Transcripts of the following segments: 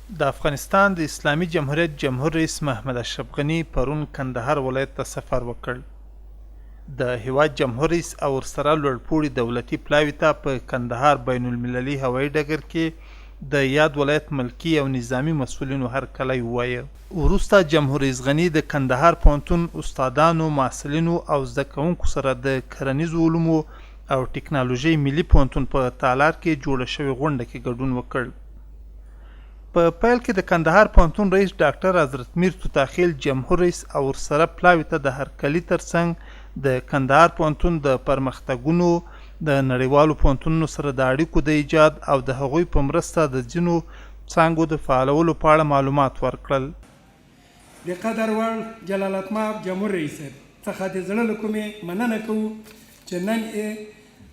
د افغانستان د اسلامي جمهوریت جمهور رئیس محمد اشرف غني پرون کندهار ولایت ته سفر وکړ. د هیواد جمهور رئیس او ورسره لوړپوړي دولتي پلاوي ته په کندهار بین المللي هوایي ډګر کې د یاد ولایت ملکي او نظامي مسؤلینو هرکلی ووایه. وروسته جمهور رئیس غني د کندهار پوهنتون استادانو، محصلینو او زده کوونکو سره د کرنیزو علومو او ټکنالوژۍ ملي پوهنتون په تالار کې جوړه شوې غونډه کې ګډون وکړ. په پیل کې د کندهار پوهنتون رئیس ډاکټر حضرت میر توتاخیل جمهور رئیس او ورسره پلاوي ته د هرکلي ترڅنګ د کندهار پوهنتون د پرمختګونو د نړیوالو پوهنتونونو سره د اړیکو د ایجاد او د هغوی په مرسته د ځینو څانګو د فعالولو په اړه معلومات ورکړل. د قدر وړ جلالتمآب جمهور رئیس څخه د زړه له کومې مننه کوو چې نن یې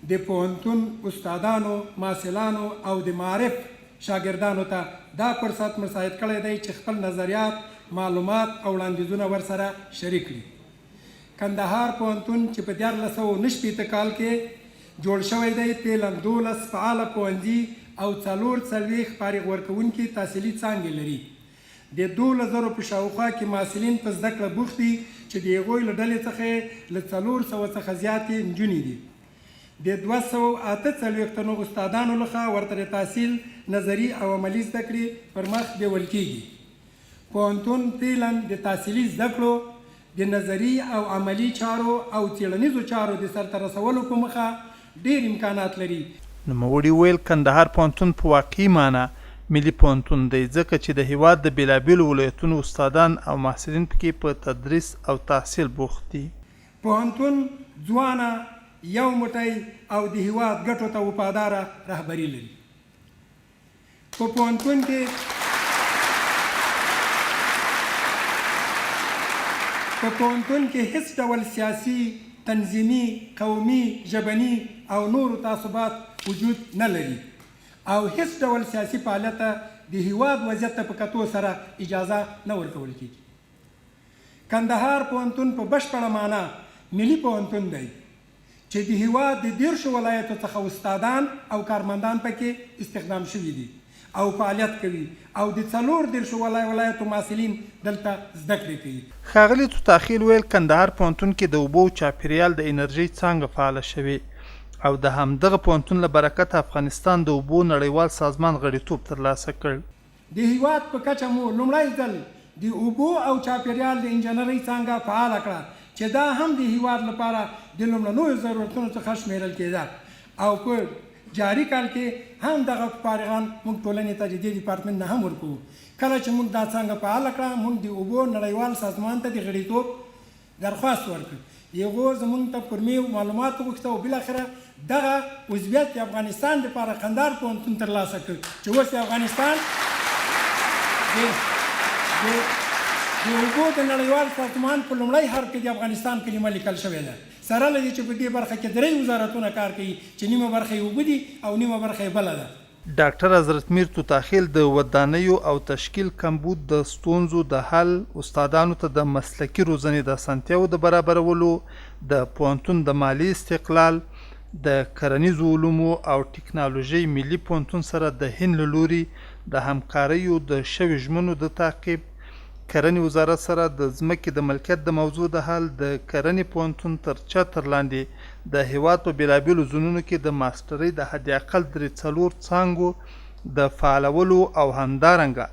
د پوهنتون استادانو، محصلانو او د معارف شاګردانو ته دا فرصت مساعد کړی دی چې خپل نظریات، معلومات او وړاندیزونه ورسره شریک کړي. کندهار پوهنتون چې په 1469 کال کې جوړ شوی دی، فعلاً 12 فعاله پوهنځي او 440 فارغ ورکوونکي تحصیلي څانګې لري. د 12,000 په شاوخوا کې محصلین په زده کړه بوخت دي چې د هغوی له ډلې څخه له 400 څخه زیاتې نجونې دي. د 248 استادانو لخوا ورته د تحصیل نظري او عملي زده کړې پر مخ بیول کیږي. پوهنتون فعلاً د تحصیلي زده کړو، د نظري او عملي چارو او څیړنیزو چارو د سرته رسولو په مخه ډېر امکانات لري. نوموړي ویل کندهار پوهنتون په واقعي معنا ملي پوهنتون دی، ځکه چې د هیواد د بېلابېلو ولایتونو استادان او محصلین پکې په تدریس او تحصیل بوخت دي. پوهنتون ځوانه، یو موټی او د هیواد ګټو ته وفاداره رهبري لري. په پوهنتون کې هیڅ ډول سیاسي، تنظیمي، قومي، ژبني او نورو تعصبات وجود نه لري او هیڅ ډول سیاسي فعالیت د هیواد وضعیت ته په کتو سره اجازه نه ورکول کیږي. کندهار پوهنتون په بشپړه معنا ملي پوهنتون دی چې د هیواد د 10 ولایتو څخه استادان او کارمندان پکې استخدام شوي دي او فعالیت کوي او د 14 ولایتو محصلین دلته زده کړې کوي. ښاغلي توتاخیل ویل کندهار پوهنتون کې د اوبو چاپیریال د انرژۍ څانګه فعاله شوې او د همدغه پوهنتون له برکته افغانستان د اوبو نړیوال سازمان غړیتوب ترلاسه کړ. د هیواد په کچه مو لومړی ځل د اوبو او چاپیریال د انجنیرۍ څانګه فعاله کړه چې دا هم د هیواد لپاره د لومړنیو ضرورتونو څخه شمیرل کېده او په جاري کال کې هم دغه فارغان موږ ټولنې ته د دې ډپارټمنټ نه هم ورکوو. کله چې موږ دا څانګه فعاله کړه، موږ د اوبو نړیوال سازمان ته د غړیتوب درخواست ورکړ. هغو زموږ ته فرمي معلومات وغوښته او بالاخره دغه عضویت د افغانستان لپاره کندهار پوهنتون ترلاسه کړ چې اوس د افغانستان د اوبو د نړیوال سازمان په لومړی حرف کې د افغانستان کلمه لیکل شوې ده، سره له دې چې په دې برخه کې 3 وزارتونه کار کوي چې نیمه برخه یې اوبه دي او نیمه برخه یې بله ده. ډاکټر حضرت میر توتاخیل د ودانیو او تشکیل کمبود د ستونزو د حل، استادانو ته د مسلکي روزنې د اسانتیاوو د برابرولو، د پوهنتون د مالي استقلال، د کرنیزو علومو او ټکنالوژۍ ملي پوهنتون سره د هند له لوري د همکاریو د شویو ژمنو د تعقیب، کرنې وزارت سره د ځمکې د ملکیت د موضوع د حل، د کرنې پوهنتون تر چتر لاندې د هیواد په بېلابېلو زونونو کې د ماسټرۍ د حد اقل 3 څانګو د فعالولو او همدارنګه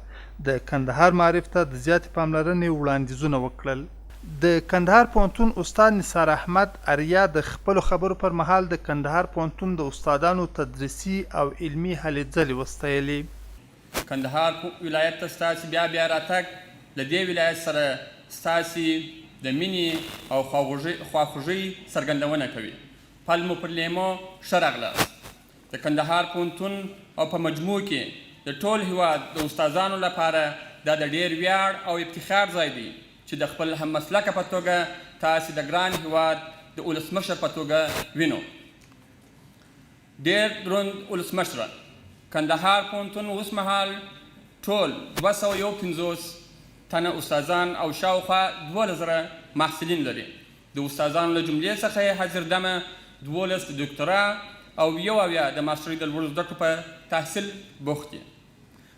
د کندهار معارف ته د زیاتې پاملرنې وړاندیزونه وکړل. د کندهار پوهنتون استاد نثار احمد اریا د خپلو خبرو پر مهال د کندهار پوهنتون د استادانو تدریسي او علمي هلې ځلې وستایلې. کندهار ولایت ته ستاسې بیا راتګ له دې ولایت سره ستاسې د مینې او خواخوږۍ څرګندونه کوي. پل مو پر لیمو ښه راغلاست. د کندهار پوهنتون او په مجموع کې د ټول هیواد د استادانو لپاره دا د ډېر ویاړ او افتخار ځای دی چې د خپل هم مسلکه په توګه تاسې د ګران هیواد د ولسمشر په توګه وینو. ډېر دروند ولسمشره، کندهار پوهنتون اوس مهال ټول 251 تنه استادان او شاوخوا 12,000 محصلین لري. د استادانو له جملې څخه یې حاضر دمه 12 دکترا او 1 د ماسټرۍ د لوړو زده کړو په تحصیل بوخت دي.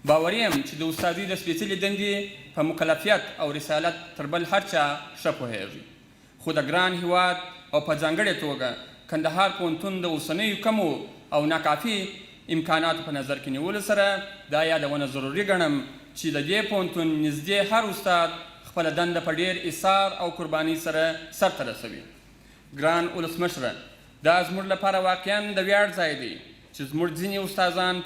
باوري یم چې د استادۍ د سپېڅلې دندې په مکلفیت او رسالت تر بل هر چا ښه پوهیږي، خو د ګران هیواد او په ځانګړې توګه کندهار پوهنتون د اوسنیو کمو او ناکافي امکاناتو په نظر کې نیولو سره دا یادونه ضروري ګڼم چې د دې پوهنتون نږدې هر استاد خپله دنده په ډېر اصرار او قربانۍ سره سرته رسوي. ګران ولسمشره، دا زموږ لپاره واقعا د ویاړ ځای دی چې زموږ ځینې استادان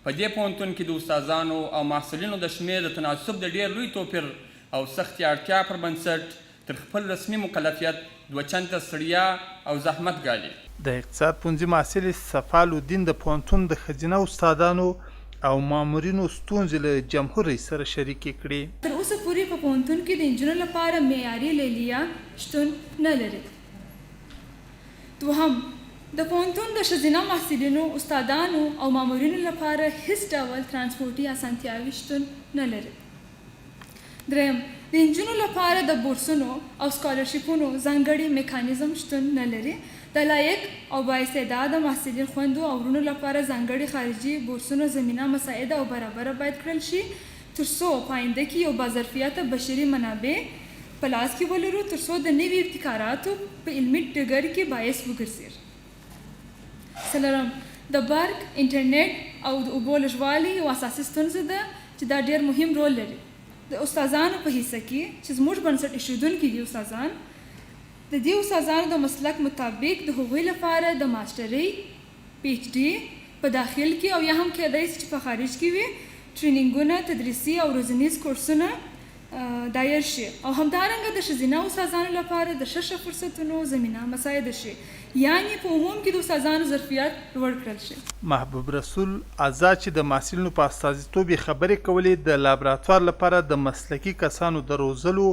په دې پوهنتون کې د استادانو او محصلینو د شمېر د تناسب د ډېر لوی توپیر او سختې اړتیا پر بنسټ تر خپل رسمي مکلفیت دوه چنده ستړیا او زحمت ګالي. د اقتصاد پوهنځي محصل صفال الدین د پوهنتون د ښځینه استادانو او مامورینو ستونزې له جمهور رئیس سره شریکې کړې. تر اوسه پورې په پوهنتون کې د نجونو لپاره معیاري لیلیه شتون نه لري. دوهم، د پوهنتون د ښځینه محصلینو استادانو او مامورینو لپاره هیڅ ډول ترانسپورټي اسانتیاوې شتون نه لري. دریم، د نجونو لپاره د بورسونو او سکالرشیپونو ځانګړي میکانیزم شتون نه لري. د لایق او بااستعداده محصلین خویندو او وروڼو لپاره ځانګړي خارجي بورسونو زمینه مساعده او برابره باید کړل شي تر څو په آینده کې یو باظرفیته بشري منابع په لاس کې ولرو، تر څو د نوي ابتکاراتو په علمي ډګر کې باعث وګرځي. څلورم، د برق، انټرنیټ او د اوبو لږوالی یو اساسي ستونزه ده چې دا ډېر مهم رول لري. د استادانو په حصه کې چې زموږ بنسټ ایښودونکي دي استادان، د دې استادانو د مسلک مطابق د هغوی لپاره د ماسټرۍ، پی ایچ ډي په داخل کې او یا هم کېدای شي چې په خارج کې وي ټرینینګونه، تدریسي او روزنیز کورسونه دایر شي، او همدارنګه د ښځینه استادانو لپاره د ښه فرصتونو زمینه مساعده شي، یعنې په عموم کې د استادانو ظرفیت لوړ کړل شي. محبوب رسول آزاد چې د محصلینو په استازیتوب یې خبرې کولې، د لابراتوار لپاره د مسلکي کسانو د روزلو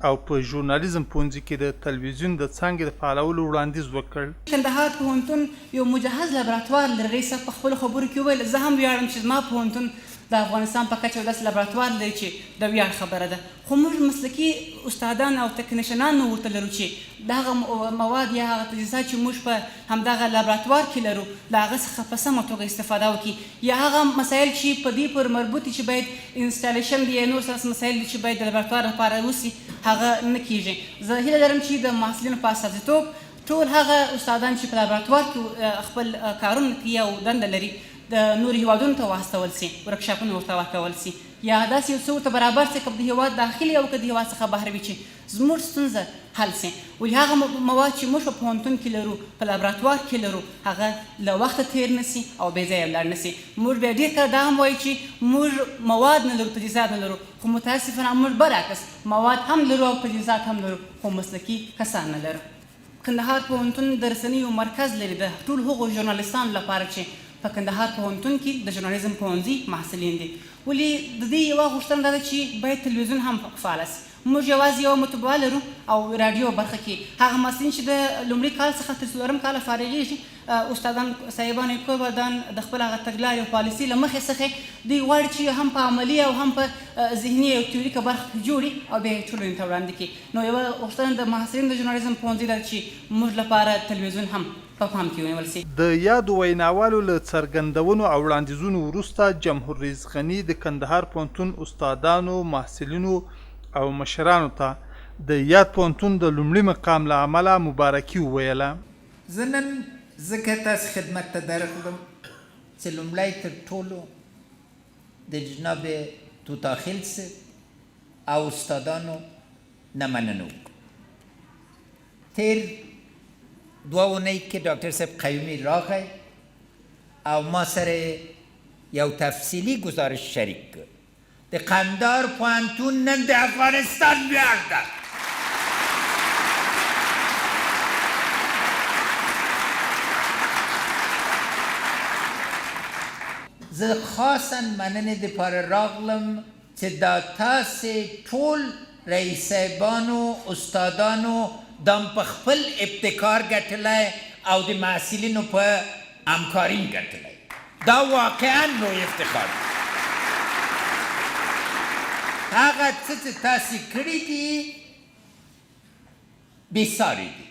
او په ژورنالیزم پوهنځي کې د تلویزیون د څانګې د فعالولو وړاندیز وکړ. کندهار پوهنتون یو مجهز لابراتوار لري. رئیس په خپلو خبرو کې وویل زه هم ویاړم چې زما پوهنتون د افغانستان په کچه یو داسې لابراتوار لري چې د ویاړ خبره ده، خو موږ مسلکي استادان او تکنیشنان ورته لرو چې د هغه مواد یا هغه تجهیزات چې موږ په همدغه لابراتوار کې لرو د هغه څخه په سمه توګه استفاده وکړي، یا هغه مسایل چې په دې پورې مربوط دي چې باید انسټالیشن دي یا نور څه مسایل دي چې باید د لابراتوار لپاره وسي هغه نه کیږي. زه هیله لرم چې د محصلینو په استازیتوب ټول هغه استادان چې په لابراتوار کې خپل کارونه کوي او دنده لري د نورو هیوادونو ته واستول سي، ورکشاپونه ورته ورکول سي، یا داسې یو څه ورته برابر سي که د هیواد داخلي او که د هیواد څخه بهر وي چې زموږ ستونزه حل سي. ولې هغه مواد چې موږ په پوهنتون کې لرو، په لابراتوار کې لرو، هغه له وخته تیر نه سي او بې ځایه ولاړ نه سي. موږ بیا ډېر کله دا هم وایو چې موږ مواد نه لرو، تجهیزات نه لرو، خو متاسفانه موږ برعکس مواد هم لرو او تجهیزات هم لرو، خو مسلکي کسان نه لرو. کندهار پوهنتون د رسنیو مرکز لري د ټول هغو ژورنالیستانو لپاره چې په کندهار پوهنتون کې د ژورنالیزم پوهنځي محصلین دي. ولې د دې یوه غوښتنه دا ده چې باید تلویزیون هم فعاله سي. موږ یوازې یوه مطبعه لرو او رادیو برخه کې هغه محصلین چې د لومړي کال څخه تر څلورم کاله فارغېږي، استادان صاحبان کوربدان د خپل هغه تګلارې او پالیسي له مخې څخه دوی غواړي چې هم په عملي او هم په ذهني او تیوریکه برخه کې جوړي او بیا یې ټولنې ته وړاندې کړي. نو یوه غوښتنه د محصلینو د ژورنالیزم پوهنځي ده چې موږ لپاره تلویزیون هم په پام کې ونیول سي. د یادو ویناوالو له څرګندونو او وړاندیزونو وروسته جمهور رئیس غني د کندهار پوهنتون استادانو، محصلینو او مشرانو ته د یاد پوهنتون د لومړي مقام له امله مبارکي وویله. زه نن ځکه تاسې خدمت ته درغلم چې لومړی تر ټولو د جناب توتاخیل صاحب او استادانو نه مننه وکړم. تیر دوه اونۍ کې ډاکټر صاحب قیومي راغی او ما سره یو تفصیلي گزارش شریک کړ. د قندهار پوهنتون نن د افغانستان ویاړ ده. زه خاصا مننې دپاره راغلم چې دا تاسې ټول رئیس صاحبانو، استادانو دام په خپل ابتکار ګټلی او د محصلینو په همکاري ګټلی. دا واقعا لوی افتخار دی. هغه څه چې تاسې کړي دي بېساري دي.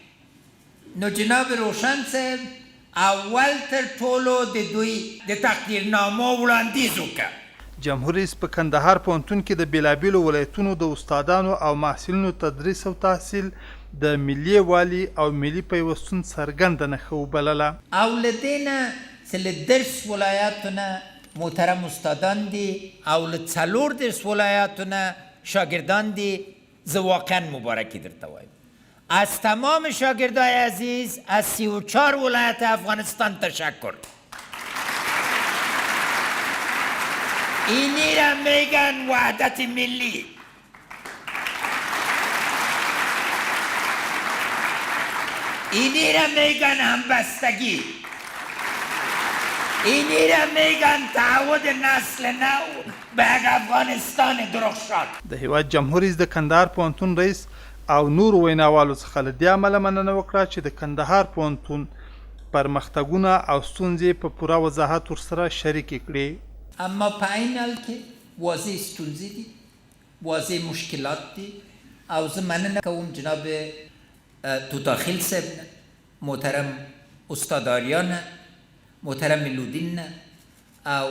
نو جناب روشن صاحب اول تر ټولو د دوی د تقدیرنامو وړاندیز وکړه. جمهور رئیس په کندهار پوهنتون کې د بیلابیلو ولایتونو د استادانو او محصلینو تدریس او تحصیل د ملي والي او ملي پیوستون څرګنده نښه وبلله. او له دې نه چې له 10 ولایاتو نه محترم استادان دي او له 4 ولایاتو نه شاگردان دي، زه واقعا مبارکی درته وایم. از تمام شاگردای عزیز از 34 ولایت افغانستان تشکر. اینی را میگن وحدت ملی. اینی را میگن همبستگی. اینی را میگن تعهد نسل نو به افغانستان درخشان. د هیواد جمهور رئیس د کندهار پوهنتون رئیس او نور ویناوالو څخه له دې امله مننه وکړه چې د کندهار پوهنتون پرمختګونه او ستونزې په پوره وضاحت ورسره شریکې کړې. اما په عین حال کې واضح ستونزې دي، واضح مشکلات دي او زه مننه کوم جناب توتاخیل صاحب نه، محترم استاداریان، محترم ملودین نه او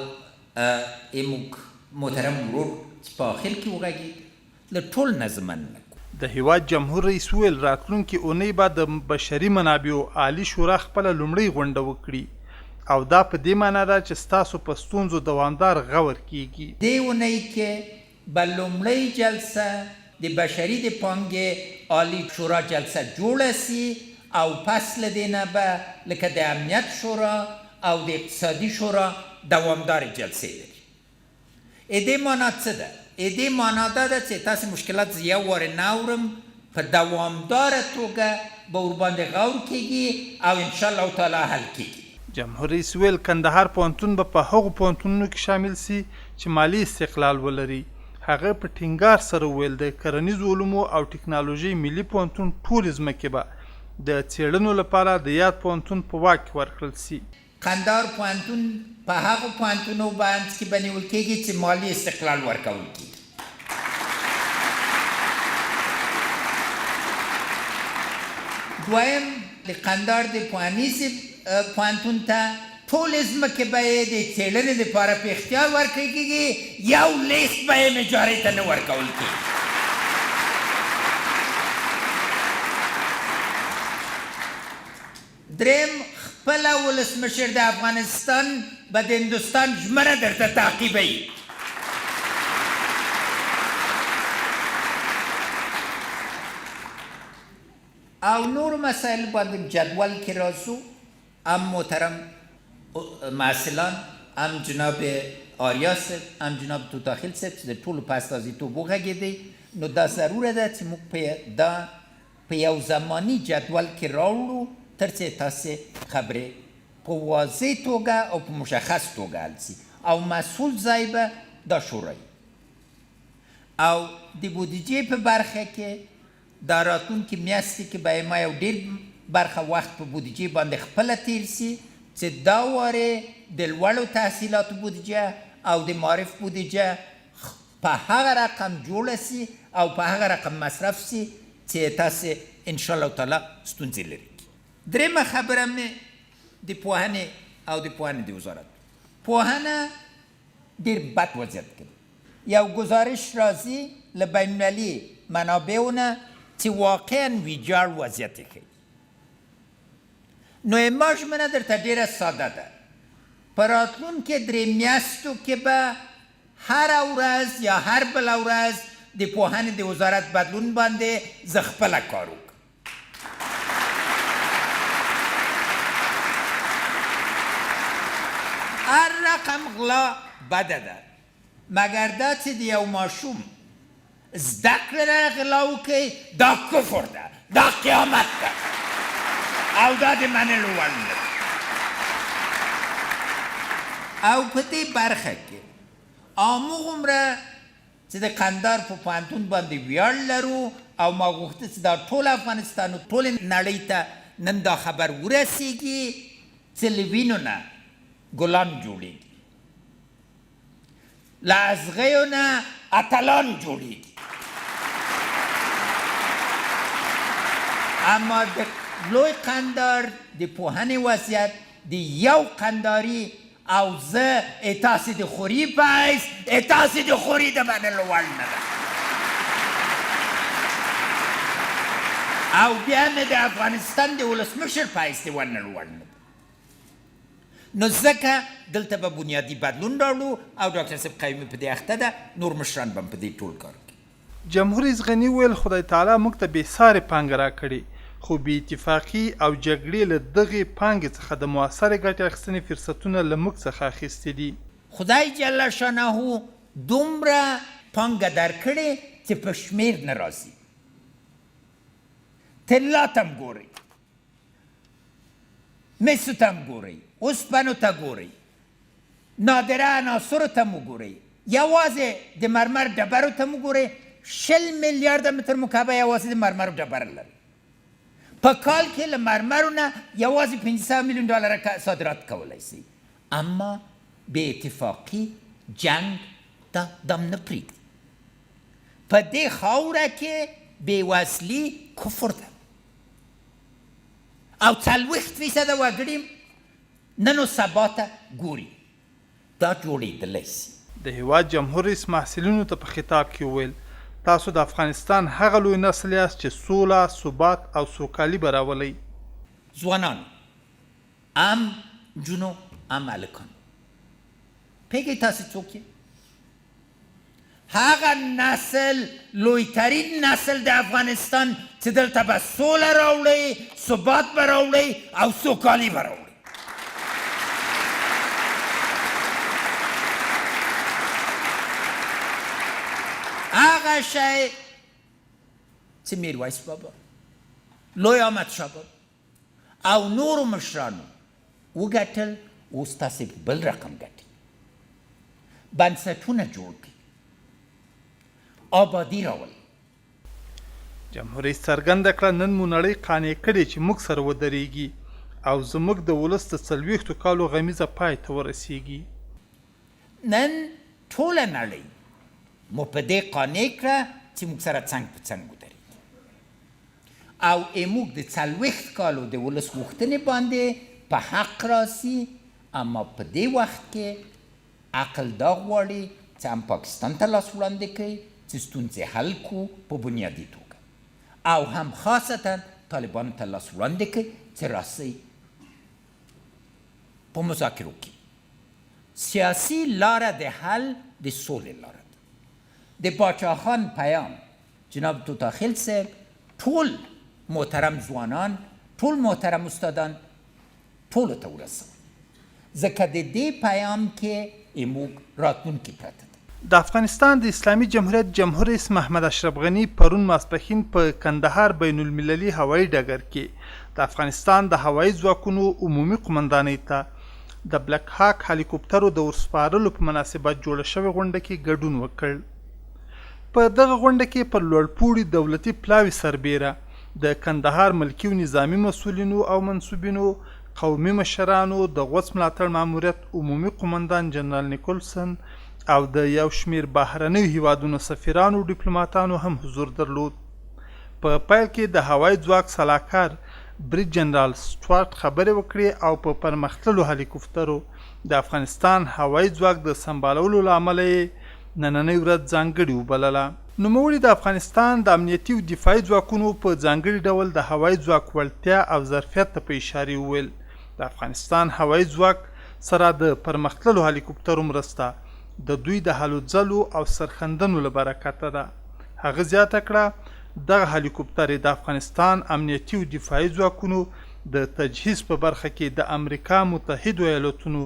ایموک محترم ورور چې په آخر کې وغږېد، له ټول نه زه مننه کوم. د هیواد جمهور رئیس وویل راتلونکي اونۍ به د بشري منابعو عالي شورا خپله لومړۍ غونډه وکړي او دا په دې معنا ده چې ستاسو په ستونزو دوامدار غور کیږي. دې اونۍ کې به لومړۍ جلسه د بشري د پانګې عالی شورا جلسه جوړه سي او پس له دې نه به لکه د امنیت شورا او د اقتصادي شورا دوامدار جلسې لري. دې معنا څه ده؟ دې معنا دا ده چې تاسو مشکلات زه یو وارې نه اورم، په دوامداره توګه به ورباندې غور کیږي او انشاءالله تعالی حل کیږي. جمهور رئیس ویل کندهار پوهنتون به په هغو پوهنتونونو کې شامل سي چې مالی استقلال ولري. هغه په ټینګار سره ویل د کرنیزو علومو او ټکنالوژۍ ملي پوهنتون ټولې ځمکې به د څېړنو لپاره د یاد پوهنتون په واک کې ورکړل سي. کندهار پوهنتون په هغو پوهنتونو باندې کې به نیول کېږي چې مالي استقلال ورکول کېږي. دویم د کندهار د پوهنیز پوهنتون ته ټولې ځمکې به یې د څېړنې لپاره په اختیار ورکړل کېږي، یو لیست به یې مجارۍ ته نه ورکول کېږي. دریم خپله ولسمشر د افغانستان به د هندوستان ژمنه درته تعقیبوي. او نور مسائل باندې جدول کې راځو. هم محترم محصلان، هم جناب آریا صاحب، هم جناب توتاخیل صاحب چې د ټولو په استازیتوب وغږېدئ، نو دا ضروره ده چې موږ دا په یو زماني جدول کې راوړو تر څو تاسې خبرې په واضح توګه او په مشخص توګه حل سي او مسئول ځای به دا شورا او د بودیجې په برخه کې دا راتلونکې میاشتې کې به ما یو ډېر برخه وخت په بودیجې باندې خپله تیر سي چې دا وارې د لوړو تحصیلاتو بودیجه او د معارف بودیجه په هغه رقم جوړه سي او په هغه رقم مصرف سي چې تاسې انشاءالله تعالی ستونزې لري. درېیمه خبره مې د پوهنې او د پوهنې د وزارت. پوهنه ډېر بد وضعیت کې یو گزارش راځي له بینالمللي منابعو نه چې واقعا ویجاړ وضعیت یې ښیي. نو ما ژمنه درته ډېره ساده ده، په راتلونکې 3 میاشتو کې به هره ورځ یا هر بله ورځ د پوهنې د وزارت بدلون باندې زه خپله کار وکړم. هر رقم غلا بده ده، مگر دا چې د یو ماشوم زده کړه را غلا وکړي دا کفر ده، دا قیامت ده او دا د منلو وړ نه ده. او په دې برخه کې هماغومره چې د کندهار په پوهنتون باندې ویاړ لرو او ما غوښته چې دا ټول افغانستان او ټولې نړۍ ته نن دا خبر ورسیږي چې له وینو نه ګلان جوړېږي، له ازغیو نه اتلان جوړېږي. اما د لوی قندار د پوهنې وضعیت د یو قنداري او زه تاسې د خوري په حیث تاسې د خوري د منلو وړ نه ده او بیا مې د افغانستان د ولسمشر په حیث د منلو وړ نه ده نو ځکه دلته به بنیادي بدلون راوړو او ډاکټر صاحب قیومي په دې اخته ده نور مشران به په دې ټول کار کوي جمهور رئیس غني ویل خدای تعالی موږ ته بېسارې پانګه راکړې خو بې اتفاقي او جګړې له دغې پانګې څخه د مؤثرې ګټې اخیستنې فرصتونه له موږ څخه اخیستي دي خدای جل شانه دومره پانګه درکړې چې په شمېر نه راځي طلا ته هم ګورئ مسو ته هم ګورئ اوسپنو ته ګورئ نادره عناصرو ته هم وګورئ یوازې د مرمر ډبرو ته هم وګورئ 20 میلیارده متر مکعبه یوازې د مرمرو ډبره لري په کال کې له مرمرو نه یوازې 500 میلیون ډالره صادرات کولی شي اما بې اتفاقي جنګ ته دم نه پرېږدي په دې خاوره کې بېوزلي کفر ده او 40% وګړي نن و سبا ته ګوري دا جوړېدلی شي د هیواد جمهور رئیس محصلینو ته په خطاب کې وویل تاسو د افغانستان هغه لوی نسل یاست چې سوله ثبات او سوکالي به راولئ ځوانانو ام جنو ام هلکان پوهېږئ تاسې څوک یې هغه نسل لویترین نسل د افغانستان چې دلته به سوله راوړئ ثبات به راوړئ او سوکالي به راوړئ هغه شی چې میرویس بابا لوی احمدشاه بابا او نورو مشرانو وګټل اوس تاسې بل رقم ګټي بنسټونه جوړ کړي آبادي راولي جمهور رئیس څرګنده کړه نن مو نړۍ قانع کړې چې موږ سره ودرېږي او زموږ د ولس د 40 کالو غمیزه پای ته ورسیږي نن ټوله نړۍ مو په دې قانع کړه چې موږ سره څنګ په څنګ ودرېږي او موږ د 40 کالو د ولس غوښتنې باندې په حق راسي اما په دې وخت کې عقل دا غواړي چې هم پاکستان ته لاس وړاندې کوي چې ستونزې حل کړو په بنیادي توګه او هم خاصتا طالبانو ته لاس وړاندې کوي چې راسئ په مذاکرو کې سیاسي لاره د حل د سولې لاره د باچا خان پیام جناب توتاخیل صاحب ټول محترم ځوانان ټول محترم استادان ټولو ته ورسوي ځکه د دې پیام کې موږ راتلونکي پرته ده د افغانستان د اسلامي جمهوریت جمهور رئیس محمد اشرف غني پرون ماسپښین په کندهار بین المللي هوایي ډګر کې د افغانستان د هوایي ځواکونو عمومي قمندانۍ ته د بلک هاک هلیکوپټرو د ورسپارلو په مناسبت جوړه شوې غونډه کې ګډون وکړ په دغه غونډه کې پر لوړپوړي دولتي پلاوي سربیره د کندهار ملکي و نظامي مسؤلینو او منصوبینو قومي مشرانو د غوڅ ملاتړ ماموریت عمومي قمندان جنرال نیکولسن او د یو شمیر بهرنیو هیوادونو سفیرانو ډیپلوماتانو هم حضور درلود په پیل کې د هوایي ځواک سلاکار بریج جنرال سټوارټ خبرې وکړې او په پرمختللو هلیکوپټرو د افغانستان هوایي ځواک د سمبالولو له امله یې نننۍ ورځ ځانګړې وبلله نوموړي د افغانستان د امنیتي او دفاعي ځواکونو په ځانګړي ډول د هوایي ځواک وړتیا او ظرفیت ته په اشارې وویل د افغانستان هوایي ځواک سره د پرمختللو هلیکوپټرو مرسته د دوی د هلو ځلو او سرخندنو له برکته ده هغه زیاته کړه دغه هلیکوپټرې د افغانستان امنیتي او دفاعي ځواکونو د تجهیز په برخه کې د امریکا متحدو ایالتونو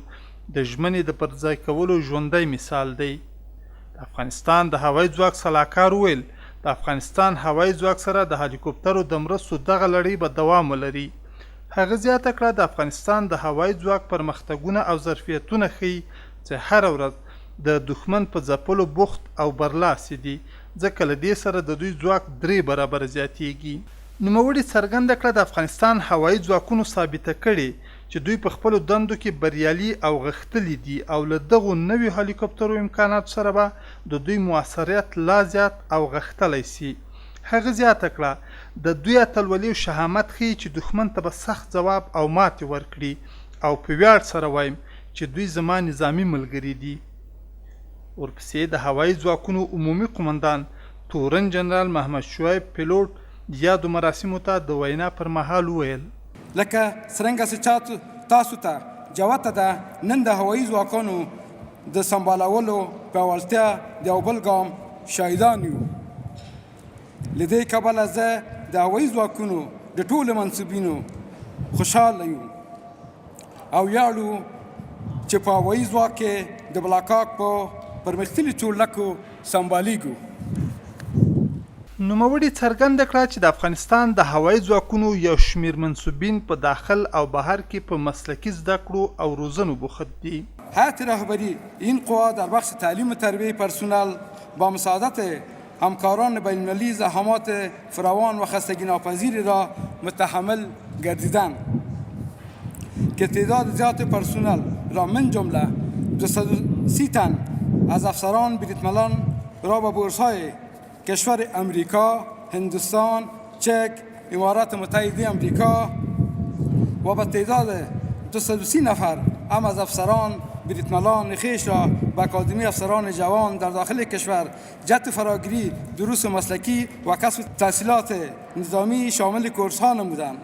د ژمنې د پرځای کولو ژوندی مثال دی د افغانستان د هوایي ځواک سلاکار ویل د افغانستان هوایي ځواک سره د هلیکوپټرو د مرستو دغه لړۍ به دوام ولري هغه زیاته کړه د افغانستان د هوایي ځواک پرمختګونه او ظرفیتونه ښیي چې هره ورځ د دښمن په ځپلو بوخت او برلاسي دي ځکه له دې سره د دوی ځواک 3 برابره زیاتیږي نوموړي څرګنده کړه د افغانستان هوایي ځواکونو ثابته کړي چې دوی په خپلو دندو کې بریالي او غښتلي دي او له دغو نویو هلیکوپټرو امکاناتو سره به د دوی موثریت لا زیات او غښتلی سي هغه زیاته کړه د دوی اتلولي او شهامت ښیي چې دښمن ته به سخت ځواب او ماتې ورکړي او په ویاړ سره وایم چې دوی زما نظامی ملګري دي. ورپسې د هوایي ځواکونو عمومي قمندان تورن جنرال محمد شعیب پیلوټ یادو مراسمو ته د وینا پر مهال وویل: لکه څرنګه چې تاسو ته جوته ده، نن د هوایي ځواکونو د سمبالولو پیاوړتیا د یو بل ګام شاهدان یو. له دې کبله زه د هوایي ځواکونو د ټولو منصبینو خوشحاله یو او ویاړو چې په هوایي ځواک کې د بلاکاک په پرمختللي چورلکو سمبالیږو. نوموړي څرګنده کړه چې د افغانستان د هوایي ځواکونو یو شمیر منصوبین په داخل او بهر کې په مسلکی زده کړو او روزنو بوخت دي. هیئت رهبری این قوا در بخش تعلیم و تربیه پرسنل با مساعدت همکاران بین‌المللی زحمات فراوان و خستگی ناپذیری را متحمل گردیدند که تعداد زیاد پرسنل را من جمله 230 تن از افسران بریتملان را به بورس‌های کشور امریکا، هندوستان، چک، امارات متحده امریکا و به تعداد 230 نفر هم از افسران بریتملان خویش را به اکادمی افسران جوان در داخل کشور جهت فراگیری دروس مسلکی و کسب تحصیلات نظامی شامل کورس ها نمودند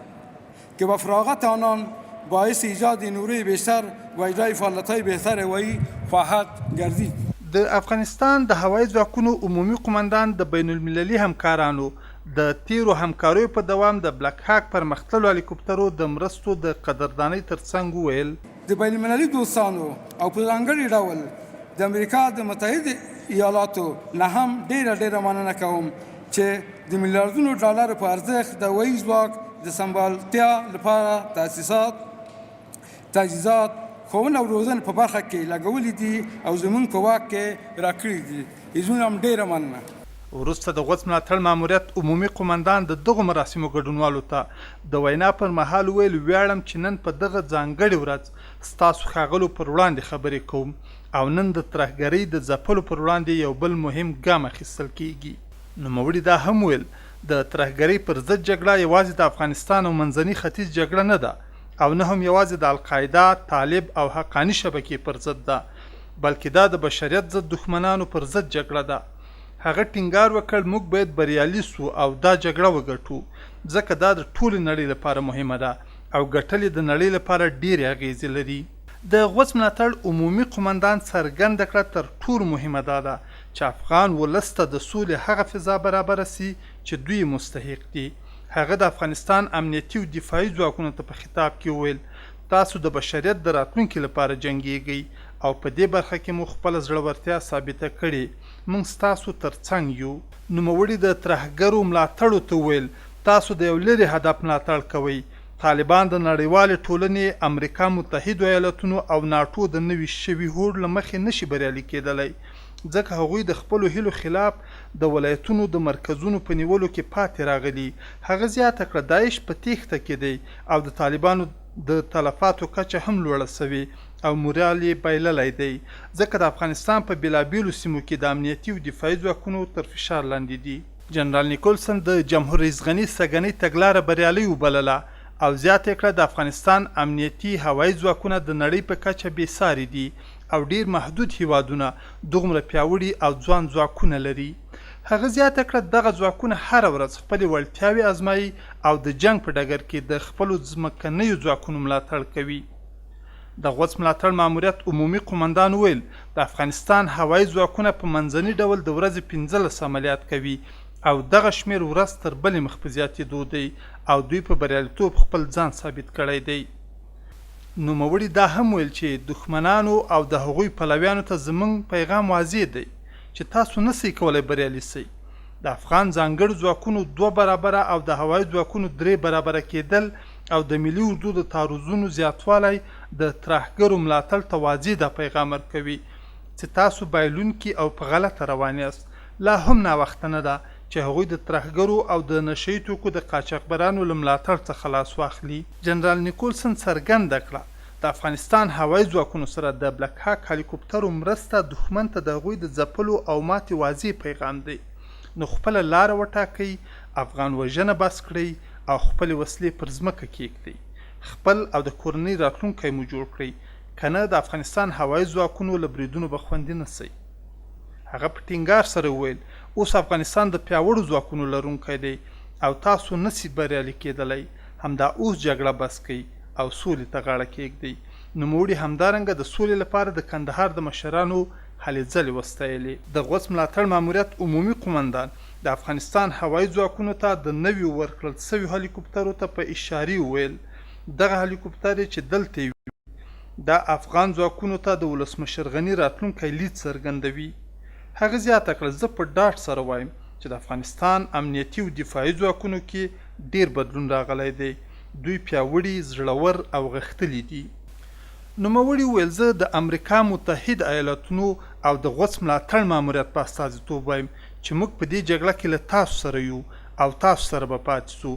که با فراغت آنان باعث ایجاد نیروی بیشتر و اجرای فعالیت‌های بهتر هوایی خواهد گردید. د افغانستان د هوایي ځواکونو عمومي قمندان د بین المللي همکارانو د تیرو همکاریو په دوام د بلک هاک پرمختللو هلیکوپټرو د مرستو د قدردانۍ ترڅنګ وویل: د بین المللي دوستانو او په ځانګړي ډول د امریکا د متحده ایالاتو نه هم ډیره مننه کوم چې د میلیاردونو ډالرو په ارزښت د هوایي ځواک د سمبالتیا لپاره تاسیسات، تجهیزات، ښوونه او روزنه په برخه کې لګولي دي او زموږ په واک کې راکړي دي. یزونه هم ډیره مننه. وروسته د غوڅ ملاتړ ماموریت عمومي قمندان د دغو مراسمو ګډونوالو ته د وینا پر مهال ویل: ویاړم چې نن په دغه ځانګړې ورځ ستاسو ښاغلو پر وړاندې خبرې کوم او نن د ترهګرۍ د ځپلو پر وړاندې یو بل مهم ګام اخیستل کیږي. نوموړي دا هم ویل: د ترهګرۍ پر ضد جګړه یوازې د افغانستان او منځني ختیځ جګړه نه ده او نه هم یوازې د القاعده، طالب او حقاني شبکې پر ضد ده، بلکې دا د بشریت ضد دښمنانو پر ضد جګړه ده. هغه ټینګار وکړ: موږ باید بریالي سو او دا جګړه وګټو ځکه دا د ټولې نړۍ لپاره مهمه ده او ګټل د نړۍ لپاره ډېرې اغیزې لري. د غوڅ ملاتړ عمومي قمندان څرګنده کړه تر ټولو مهمه دا ده چې افغان ولس ته د سولې هغه فضا برابره سي چې دوی مستحق دي. هغه د افغانستان امنیتي او دفاعي ځواکونو ته په خطاب کې وویل: تاسو د بشریت د راتلونکي لپاره جنګیږئ او په دې برخه کې مو خپله زړورتیا ثابته کړې. موږ ستاسو ترڅنګ یو. نوموړي د ترهګرو ملاتړو ته وویل: تاسو د یو لرې هدف ملاتړ کوئ. طالبان د نړیوالې ټولنې، امریکا متحدو ایالتونو او ناټو د نوي شوي هوډ له مخې نشي بریالي کېدلی ځکه هغوی د خپلو هیلو خلاف د ولایتونو د مرکزونو په نیولو کې پاتې راغلي. هغه زیاته کړه: داعش په تیښته کې دی او د طالبانو د تلفاتو کچه هم لوړه سوې او مورال یې بایللی دی ځکه د افغانستان په بېلابېلو سیمو کې د امنیتي او دفاعي ځواکونو تر فشار لاندې دي. جنرال نیکولسن د جمهور رئیس غني سږنۍ تګلاره بریالۍ وبلله او زیاته کړه: د افغانستان امنیتي هوایي ځواکونه د نړۍ په کچه بېساري دي او ډیر محدود هیوادونه دومره پیاوړي او ځوان ځواکونه لري. هغه زیاته کړه: دغه ځواکونه هره ورځ خپلې وړتیاوې ازمایي او د جنګ په ډګر کې د خپلو ځمکنیو ځواکونو ملاتړ کوي. د غوڅ ملاتړ ماموریت عمومي قمندان ویل: د افغانستان هوایي ځواکونه په منځني ډول د ورځې 15 عملیات کوي او دغه شمیر ورځ تر بلې مخ په زیاتېدو دی او دوی په بریالیتوب خپل ځان ثابت کړی دی. نوموړي دا هم ویل چې دښمنانو او د هغوی پلویانو ته زموږ پیغام واضح دی چې تاسو نسئ کولی بریالي سئ. د افغان ځانګړو ځواکونو 2 برابره او د هوایي ځواکونو 3 برابره کېدل او د ملي اردو د تعرضونو زیاتوالی د ترهګرو ملاتړ ته واضح دا پیغام ورکوي چې تاسو بایلونکي او په غلطه روان یاست. لا هم ناوخته نه ده چې هغوی د ترهګرو او د نشه یي توکو د قاچاقبرانو له ملاتړ څخه لاس واخلي. جنرال نیکولسن څرګنده کړه: د افغانستان هوایي ځواکونو سره د بلک هاک هلیکوپټرو مرسته دښمن ته د هغوی د ځپلو او ماتې واضح پیغام دی. نو خپله لاره وټاکئ، افغان وژنه بس کړئ او خپلې وسلې پر ځمکه کیږدئ. خپل او د کورنۍ راتلونکی مو جوړ کړئ. کنه د افغانستان هوایي ځواکونو له بریدونو به خوندي نه شي. هغه په ټینګار سره وویل اوس افغانستان د پیاوړو ځواکونو لرونکی دی او تاسو نسي بریالي کېدلی، همدا اوس جګړه بس کوي او سولې ته غاړه کېږدئ. نوموړي همدارنګه د سولې لپاره د کندهار د مشرانو هلې ځلې وستایلې. د غوڅ ملاتړ ماموریت عمومي قومندان د افغانستان هوایي ځواکونو ته د نویو ورکړل سویو هلیکوپترو ته په اشارې وویل دغه هلیکوپترې چې دلته وي دا افغان ځواکونو ته د ولسمشر غني راتلونکی لید څرګندوي. هغه زیاته کړه زه په ډاډ سره وایم چې د افغانستان امنیتي او دفاعي ځواکونو کې ډیر بدلون راغلی دی. دوی پیاوړي، زړور او غښتلي دي. نوموړي وویل زه د امریکا متحد ایالاتونو او د غوڅ ملاتړ ماموریت په استازیتوب وایم چې موږ په دې جګړه کې له تاسو سره یو او تاسو سره به پاتې سو.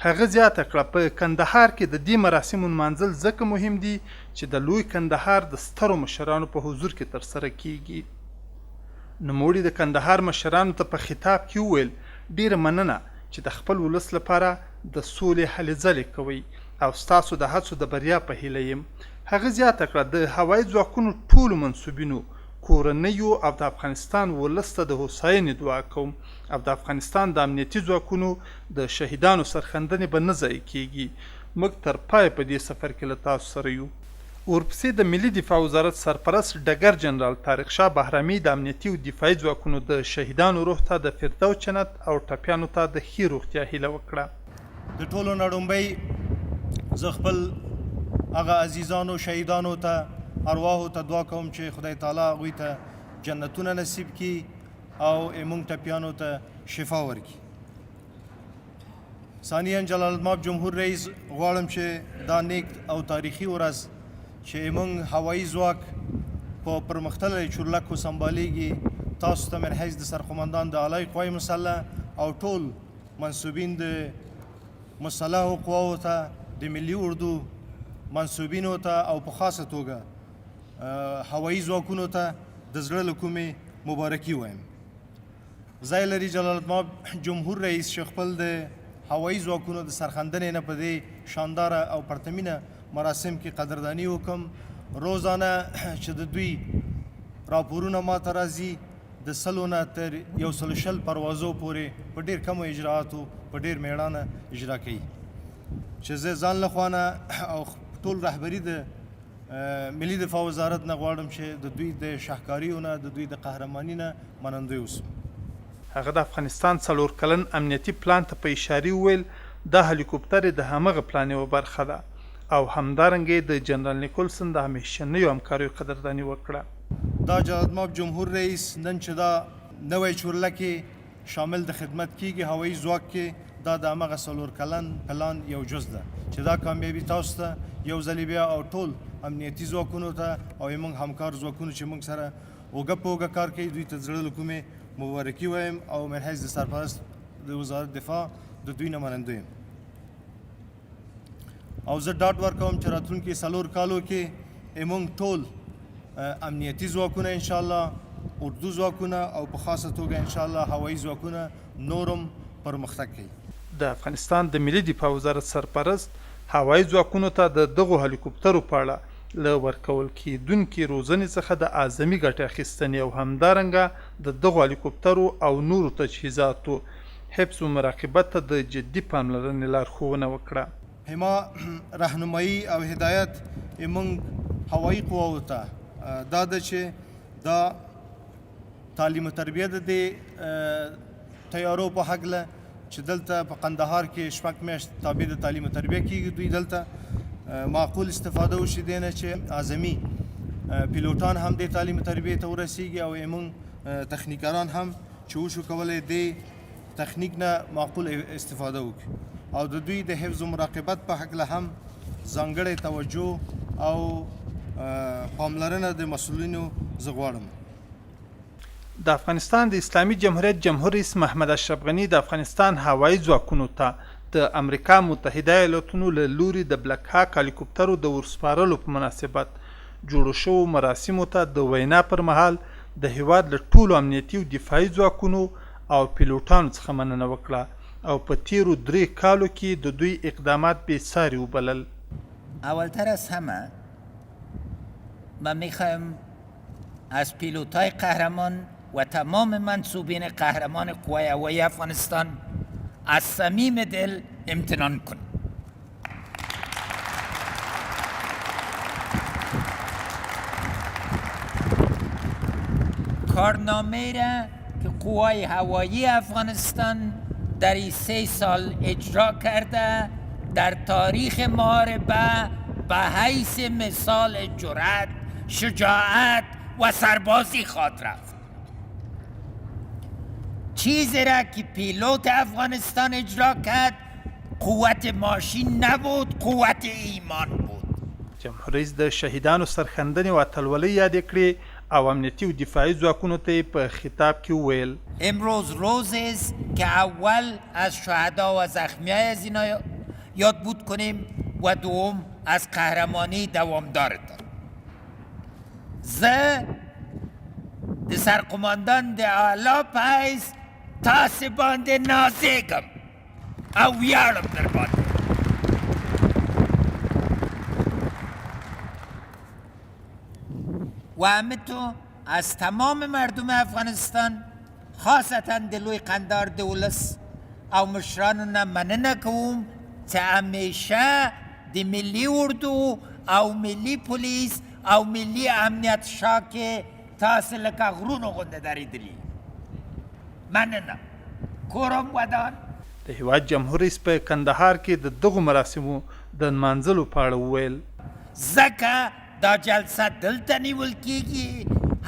هغه زیاته کړه په کندهار کې د دې مراسمو نمانځل ځکه مهم دي چې د لوی کندهار د سترو مشرانو په حضور کې ترسره کیږي. نوموړي د کندهار مشرانو ته په خطاب کې وویل ډیره مننه چې د خپل ولس لپاره د سولې هلې ځلې کوئ او ستاسو د هڅو د بریا په هیله یم. هغه زیاته کړه د هوایي ځواکونو ټولو منصوبینو، کورنیو او د افغانستان ولس ته د هوساینې دعا کوم او د افغانستان د امنیتي ځواکونو د شهیدانو سرښندنې به نه ضایع کیږي. موږ تر پایه په دې سفر کې له تاسو سره یو. ورپسې د ملي دفاع وزارت سرپرست ډګر جنرال طارق شاه بهرامي د امنیتي او دفاعي ځواکونو د شهیدانو روح ته د فردوس جنت او ټپیانو ته د ښې روغتیا هیله وکړه. د ټولو نه لومړی زه خپل هغه عزیزانو شهیدانو ته ارواحو ته دعا کوم چې خدای تعالی هغوی ته جنتونه نصیب کړي او موږ ټپیانو ته شفا ورکړي. ثانیاً جلال المآب جمهور رئیس غواړم چې دا نیک او تاریخي ورځ چې موږ هوایي ځواک په پرمختللي چورلکو سمبالیږي تاسو ته من حیث د سرقمندان د اعلی قوای مسلح او ټول منصوبین د مسلحو قواو ته د ملي اردو منصوبینو ته او په خاصه توګه هوایي ځواکونو ته د زړه له کومې مبارکي وایم. ځای لري جلال المآب جمهور رئیس چې خپل د هوایي ځواکونو د سرښندنې نه په دې شانداره او پرتمینه مراسم کې قدردانی وکم. روزانه چې د دوی راپورونه ماته راځي د 100 نه تر 120 پروازو پورې په ډېر کمو اجراعاتو په ډېر میړانه اجرا کوي چې زه ځان له خوا نه او ټول رهبري د ملي دفاع وزارت نه غواړم چې د دوی د شهکاریو نه د دوی د قهرماني نه منندوی اوسم. هغه د افغانستان 4 کلن امنیتي پلان ته په اشارې وویل دا هلیکوپتر د همغه پلان یوه برخه ده او همدارنګه د جنرال نیکولسن د همیشنیو همکاریو قدردانی وکړه. دا جلال المآب جمهور رئیس نن چې دا نوی چورلکې شامل د خدمت کیږي هوایي ځواک کې دا د همغه 4 کلن پلان یو جز ده چې دا کامیابي تاسو ته یو ځلې بیا او ټول امنیتي ځواکونو ته او موږ همکار ځواکونو چې موږ سره اوږه په اوږه کار کوي دوی ته زړه له کومې مبارکي وایم او من حیث د سرپرست د وزارت دفاع د دوی نه منندوی یم او زه ډاډ ورکوم چې راتلونکي 4 کالو کې موږ ټول امنیتي ځواکونه انشاءالله اردو ځواکونه او په خاصه توګه انشاءالله هوایي ځواکونه نورم پرمختګ کوي. د افغانستان د ملي دفاع وزارت سرپرست هوایي ځواکونو ته د دغو هلیکوپترو په اړه له ورکول کېدونکي روزنې څخه د اعظمي ګټې اخیستنې او همدارنګه د دغو هلیکوپترو او نورو تجهیزاتو حفظ و مراقبت ته د جدي پاملرنې لارښوونه وکړه. هما رهنمایي او هدایت موږ هوایي قواو ته دا ده چې دا تعلیم و تربیه د دې تیارو په هکله چې دلته په قندهار کې 6 میاشت تابع د تعلیم و تربیه کېږي دوی دلته معقول استفاده وشي دی نه چې اعظمي پیلوټان هم د تعلیم و تربیه ته ورسیږي او موږ تخنیکران هم چې وشو کولی د تخنیک نه معقول استفاده وکړي او د دوی د حفظ و مراقبت په هکله هم ځانګړی توجه او پاملرنه د مسؤلینو زه غواړم. د افغانستان د اسلامي جمهوریت جمهور رئیس محمد اشرف غني د افغانستان هوایي ځواکونو ته د امریکا متحده ایالاتونو له لوري د بلک هاک هلیکوپترو د ورسپارلو په مناسبت جوړو شوو مراسمو ته د وینا پر مهال د هیواد له ټولو امنیتي او دفاعي ځواکونو او پیلوټانو څخه مننه وکړه او په تیرو 3 کالو کې د دوی اقدامات بې ساري وبلل. اولتر از همه من میخوایم از پیلوتای قهرمان و تمام منصوبین قهرمان قوای هوایی افغانستان از صمیم دل امتنان کنیم. کارنامه را که قوای هوایی افغانستان در این 3 سال اجرا کرده در تاریخ محاربه به حیث مثال جرأت، شجاعت و سربازی خواهد رفت. چیزی را که پیلوت افغانستان اجرا کرد قوت ماشین نبود، قوت ایمان بود. جمهور رئیس د شهیدانو سرښندنې او اتلولۍ یادې کړې او امنیتي او دفاعي ځواکونو ته یې په خطاب کې وویل امروز روزی است که اول از شهدا و زخمیای از اینا یاد بود کنیم و دوم از قهرمانی دوامدارتان. زه د سرقماندان د اعلی په حیث تاسې باندې نازیږم او ویاړم در باندې. و همینطور از تمام مردم افغانستان خاصتا د لوی قندار د ولس او مشرانو نه مننه کوم چې همیشه د ملي اردو او ملي پولیس او ملي امنیت شاه کې تاسې لکه غرونو غوندې درېدلي. مننه. کورم ودان. د هیواد جمهور رئیس په کندهار کې د دغو مراسمو د نمانځلو په اړه وویل ځکه دا جلسه دلته نیول کېږي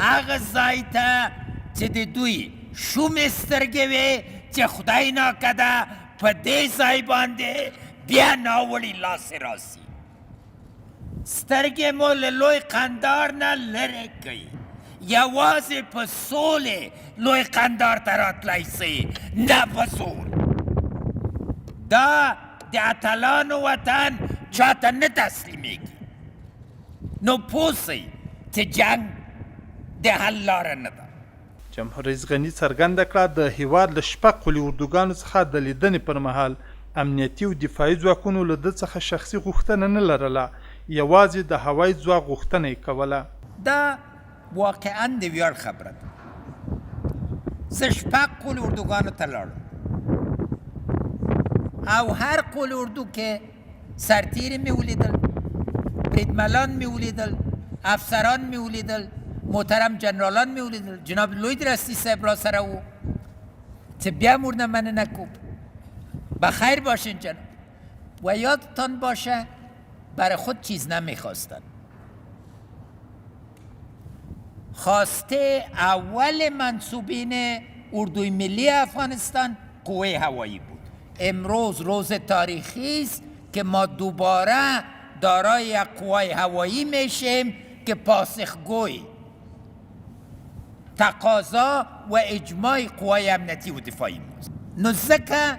هغه ځای ته چې د دوی شومې سترګې وې چې خدای ناکده په دې ځای باندې بیا ناوړي لاسې راسي. سترګې مو له لوی قندار نه لرې کوي. یوازې په سولې لوی قندار ته راتلی سي، نه په زور. دا د اتلانو وطن چاته نه تسلیمیږي. نو پوه سئ چې جنګ د حل لاره نه ده. جمهور رئیس غني څرګنده کړه د هیواد له شپږ قلي اردوګانو څخه د لیدنې پر مهال امنیتي او دفاعي ځواکونو له ده څخه شخصي غوښتنه نه لرله، یوازې د هوایي ځواک غوښتنه یې کوله. دا واقعا د ویاړ خبره ده. زه شپږ قلي اردوګانو ته لاړم او هر قلي اردو کې سرتیري مې ولیدل، بریدملان مې ولیدل، افسران مې ولیدل، محترم جنرالان مې ولیدل. جناب لوی درستی صاحب را سره و چې بیا مورنه مننه کوم. بخیر باشین جناب. و یادتان باشه برای خود چیز نمیخواستن. خواسته اول منصوبین اردوی ملی افغانستان قوه هوایی بود. امروز روز تاریخی است که ما دوباره دارای یک قوه هوایی میشیم که پاسخگوی تقاضا و اجماع قوه امنیتی و دفاعی ماست. نو ځکه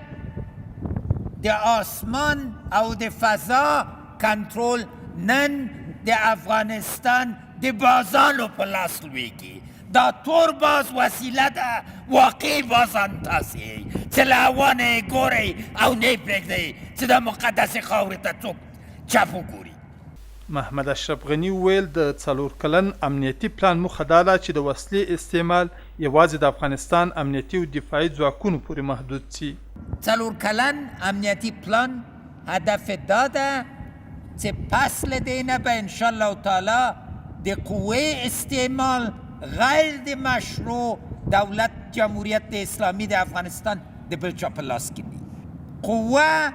د آسمان او د فضا کنترل نن د افغانستان د بازانو په لاس لویږي. دا تور باز وسیله ده، واقعي بازان تاسې چې له هوا نه یې ګورئ او نه یې پرېږدئ چې د مقدسې خاورې ته څوک چپ وګوري. محمد اشرف غني وویل د 4 کلن امنیتي پلان موخه دا ده چې د وسلې استعمال یوازې د افغانستان امنیتي او دفاعي ځواکونو پورې محدود سي. 4 کلن امنیتي پلان هدف دا ده چې پس له دې نه به انشاءالله تعالی د قوې استعمال غیر د مشروع دولت جمهوریت اسلامی د افغانستان د بل چا په لاس کې وي. قوه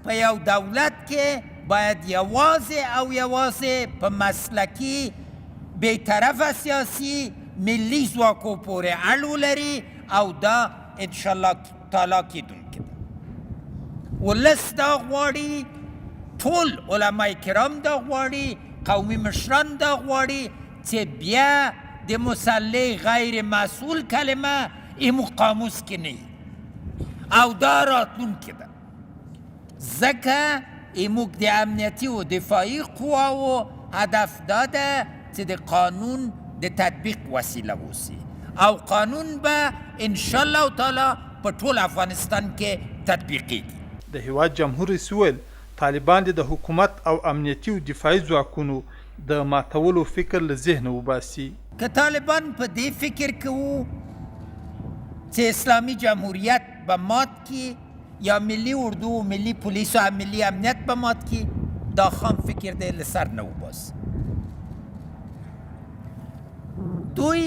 په یو دولت کې باید یوازې او یوازې په مسلکي بیطرفه سیاسي ملي ځواکو پورې اړ ولري او دا انشاءالله تعالی کیدونکی ده. ولس دا غواړي، ټول علمای کرام دا غواړي، قومي مشران دا غواړي چې بیا د مسلح غیر مسئول کلمه ایمو قاموس کې نه او دا راتلونکې ده. ځکه ایموږ د امنیتي و دفاعي قواو هدف دا ده چې د قانون د تطبیق وسیله اوسي او قانون به انشاءالله تعالی په ټول افغانستان کې تطبیقیږي. د هیواد جمهور رئیس وویل طالبان د حکومت او امنیتي او دفاعي ځواکونو د ماتولو فکر له ذهنه وباسي. که طالبان په دې فکر کې وو چې اسلامي جمهوریت به مات کی یا ملی اردو و ملی پولیس و ملی امنیت به مات کی، دا خام فکر دی له سر نه وباسي. دوی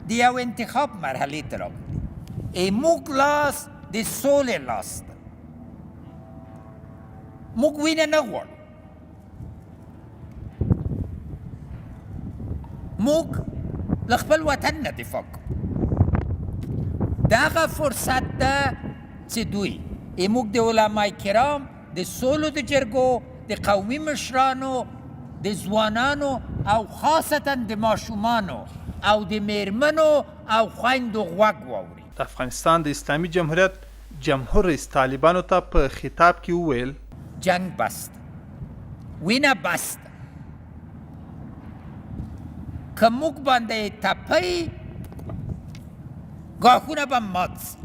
د یو انتخاب مرحلې ته راغلي. موږ لاس د سولې لاس ده. موږ وینه نه غواړو. موږ له خپل وطن نه دفاع کوو. دغه فرصت ده چې دوی موږ د علما کرام د سولو د جرګو د قومي مشرانو د ځوانانو او خاصتا د ماشومانو او د میرمنو او خویندو غوږ واوري. د افغانستان د اسلامي جمهوریت جمهور رئیس طالبانو ته په خطاب کې وویل جنگ بس ده، وینه بس ده. که موږ باندې تپی ګاښونه به مات سي،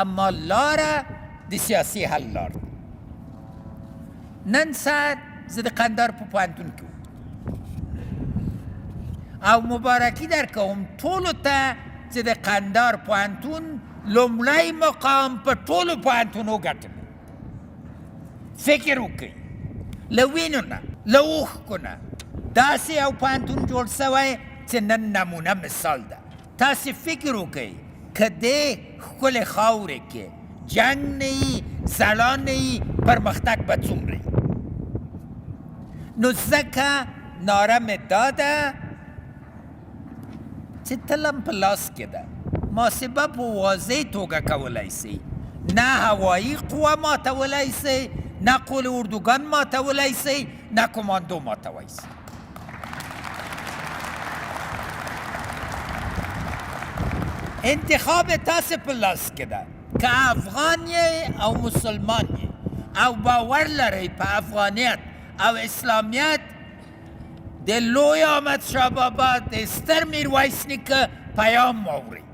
اما لاره د سیاسي حل لار ده. نن سهار زه د قندهار په پوهنتون کې وم او مبارکي درکوم ټولو ته چې د قندهار پوهنتون لومړی مقام په ټولو پوهنتونو ګټلی. فکر وکړئ، له وینو نه له اوښکو نه داسې یو پوهنتون جوړ سوی چې نن نمونه مثال ده. تاسې فکر وکړئ که دې ښکلې خاورې کې جنگ نه وي، سړا نه وي، پرمختګ به څومره وي. نو ځکه ناره مې دا ده چې تلم په لاس کې ده. محاسبه په واضح توګه کولی سئ. نه هوایي قوه ماتولی سئ، نه قول اردوګان ماتولی سئ، نه کماندو ماتولی سئ. انتخاب تاسې په لاس کې ده که افغان یې او مسلمان یې او باور لرئ په افغانیت او اسلامیت د لوی احمدشاه بابا د ستر میرویس نیکه پیام واورئ.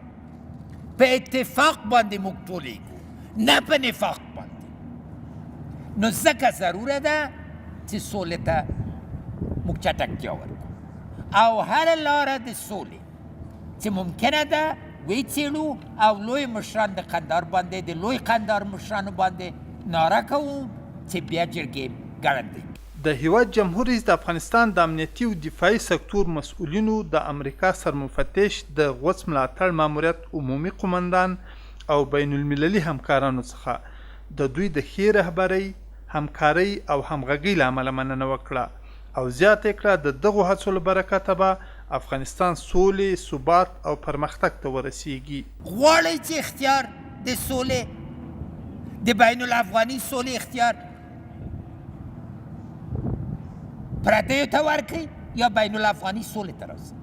په اتفاق باندې موږ ټولېږو، نه په نفاق باندې. نو ځکه ضروره ده چې سولې ته موږ چټکتیا ورکړو او هره لاره د سولې چې ممکنه ده ویڅېړو او لوی مشران د قندهار باندې د لوی قندهار مشرانو باندې ناره کوو چې بیا جرګې ګړندۍ. د هیواد جمهور رئیس د افغانستان د امنیتي او دفاعي سکتور مسؤلینو د امریکا سرمفتش د غوڅ ملاتړ ماموریت عمومي قمندان او بین المللي همکارانو څخه د دوی د ښې رهبرۍ، همکارۍ او همغږۍ له امله مننه وکړه او زیاته کړه د دغو هڅو له برکته به افغانستان سولې، ثبات او پرمختګ ته ورسیږي. غواړئ چې اختیار د سولې د بین الافغاني سولې اختیار پردیو ته ورکړئ یا بین الافغاني سولې ته راسئ.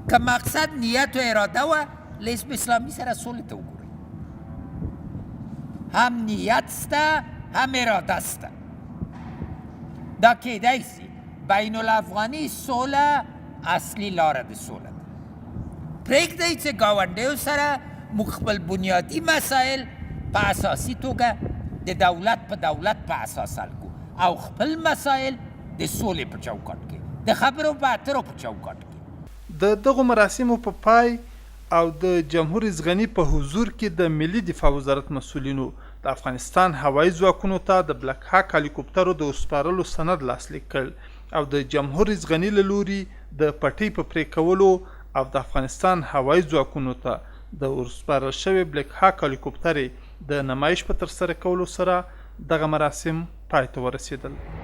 که مقصد نیت و اراده وه له حزب اسلامي سره سولې ته وګورئ. هم نیت سته هم اراده سته. دا کیدای سي بین الافغاني سوله اصلي لاره د سوله ده. پرېږدئ چې ګاونډیو سره موږ خپل بنیادي مسایل په اساسي توګه د دولت په دولت په اساس حل کړو او خپل مسایل د سولې په چوکاټ کې، د خبرو په اترو په چوکاټ کې. د دغو مراسمو په پای او د جمهور رئیس غني په حضور کې د ملي دفاع وزارت مسؤلینو د افغانستان هوایي ځواکونو ته د بلک هاک هلیکوپټرو د وسپارلو سند لاسلیک کړ او د جمهور رئیس غني له لوري د پټۍ په پرې کولو او د افغانستان هوایي ځواکونو ته د وسپارل شوي بلک هاک هلیکوپټرې د نمایش په ترسره کولو سره دغه مراسم پای ته ورسېدل.